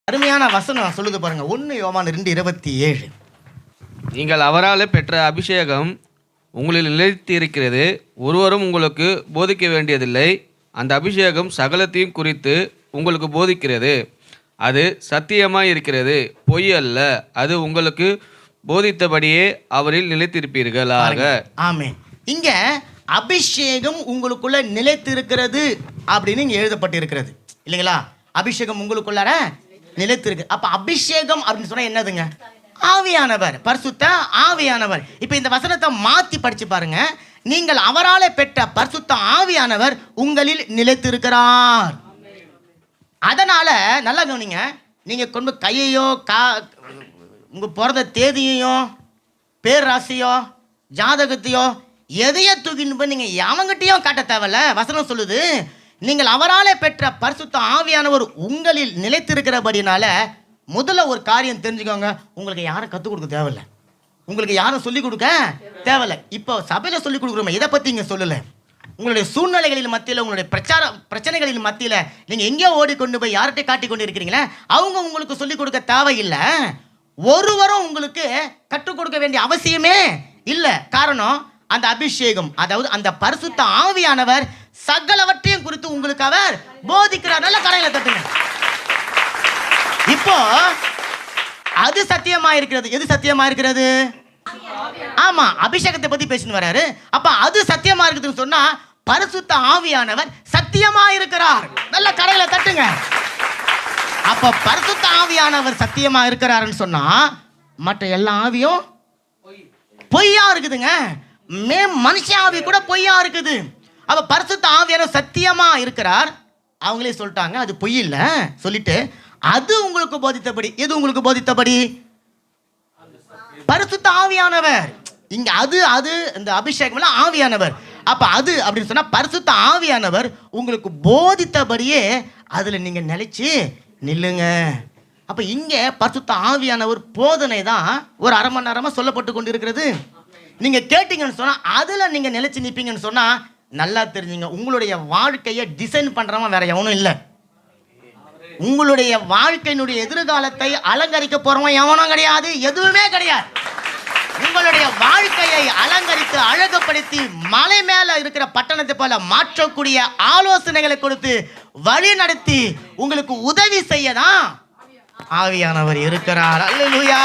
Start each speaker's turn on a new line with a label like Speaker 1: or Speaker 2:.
Speaker 1: அருமையான வசனம் சொல்லுது பாருங்க. 1 யோவான் 2:27.
Speaker 2: நீங்கள் அவரால் பெற்ற அபிஷேகம் உங்களில் நிலைத்திருக்கிறது, ஒருவரும் உங்களுக்கு போதிக்க வேண்டியதில்லை. அந்த அபிஷேகம் சகலத்தையும் குறித்து உங்களுக்கு போதிக்கிறது. அது சத்தியமாய் இருக்கிறது, பொய் அல்ல. அது உங்களுக்கு போதித்தபடியே அவரில் நிலைத்திருப்பீர்களாக.
Speaker 1: ஆமென். இங்க அபிஷேகம் உங்களுக்குள்ள நிலைத்திருக்கிறது அப்படின்னு இங்க எழுதப்பட்டிருக்கிறது இல்லைங்களா? அபிஷேகம் உங்களுக்குள்ளார நிலைத்திருக்கு. அப்ப அபிஷேகம் அப்படின்னு சொன்னா என்னதுங்க? ஆவியானவர், பரிசுத்த ஆவியானவர். இப்ப இந்த வசனத்தை மாத்தி படிச்சு பாருங்க. நீங்கள் அவராலே பெற்ற பரிசுத்த ஆவியானவர் உங்களில் நிலைத்திருக்கிறார். அதனால நல்லா கவனிங்க. நீங்க கொண்டு கையையோ உங்க பிறந்த தேதியையோ பேர் ராசியோ ஜாதகத்தையோ எதையோ தூக்கின்னு போய் நீங்க எவங்கிட்டையும் காட்ட தேவையில்ல. வசனம் சொல்லுது, நீங்கள் அவராலே பெற்ற பரிசுத்த ஆவியானவர் உங்களில் நிலைத்திருக்கிறபடினால முதல்ல ஒரு காரியம் தெரிஞ்சுக்கோங்க. உங்களுக்கு யாரும் கற்றுக் கொடுக்க தேவையில்லை, உங்களுக்கு யாரும் சொல்லிக் கொடுக்க தேவையில்லை. இப்போ சபையில் சொல்லிக் கொடுக்குறோம், இதை பற்றி இங்கே சொல்லலை. உங்களுடைய சூழ்நிலைகளின் மத்தியில், உங்களுடைய பிரச்சனைகளின் மத்தியில் நீங்கள் எங்கேயோ ஓடிக்கொண்டு போய் யார்கிட்ட காட்டி கொண்டு இருக்கிறீங்களே, அவங்க உங்களுக்கு சொல்லிக் கொடுக்க தேவையில்லை. ஒருவரும் உங்களுக்கு கற்றுக் கொடுக்க வேண்டிய அவசியமே இல்லை. காரணம், அந்த அபிஷேகம், அதாவது அந்த பரிசுத்த ஆவியானவர் சகலவற்றையும் குறித்து உங்களுக்கு அவர் போதிக்கிறார். நல்ல கடையில தட்டுங்க. இப்போ அது சத்தியமா இருக்கிறது. எது சத்தியமா இருக்கிறது? ஆமா, அபிஷேகத்தை பத்தி பேசிட்டு வராரு. அப்ப அது சத்தியமா இருக்குதுன்னு சொன்னா பரிசுத்த ஆவியானவர் சத்தியமா இருக்கிறார். நல்ல கடையில தட்டுங்க. அப்ப பரிசுத்த ஆவியானவர் சத்தியமா இருக்கிறாருன்னு சொன்னா மற்ற எல்லா ஆவியும் பொய்யா இருக்குதுங்க. மனுஷ ஆவி கூட பொய்யா இருக்குது. அப்ப பரிசுத்த ஆவியானவர் சத்தியமா இருக்கிறார். அவங்களே சொல்லிட்டாங்க அது பொய் இல்லை சொல்லிட்டு, அது உங்களுக்கு போதித்தபடி. எது உங்களுக்கு போதித்தபடி? பரிசுத்த ஆவியானவர். இங்க அது இந்த அபிஷேகம் ஆவியானவர். அப்ப அது அப்படின்னு சொன்னா பரிசுத்த ஆவியானவர் உங்களுக்கு போதித்தபடியே அதுல நீங்க நிலைச்சு நில்லுங்க. அப்ப இங்க பரிசுத்த ஆவியானவர் போதனை தான் ஒரு அரை மணி நேரமா சொல்லப்பட்டு கொண்டு இருக்கிறது. நீங்க கேட்டீங்கன்னு சொன்னா அதுல நீங்க நிலைச்சு நிப்பீங்கன்னு சொன்னா நல்லா தெரிஞ்சுங்க, உங்களுடைய வாழ்க்கையை டிசைன் பண்றவன் வேற எவனும் இல்லை. உங்களுடைய வாழ்க்கையினுடைய எதிர்காலத்தை அலங்கரிக்க போறவன் எவனும் கிடையாது, எதுவுமே கிடையாது. உங்களுடைய வாழ்க்கையை அலங்கரித்து அழகுபடுத்தி மலை மேல இருக்கிற பட்டணத்தை போல மாற்றக்கூடிய ஆலோசனைகளை கொடுத்து வழி நடத்தி உங்களுக்கு உதவி செய்யதான் ஆவியானவர் இருக்கிறார். அல்லேலூயா.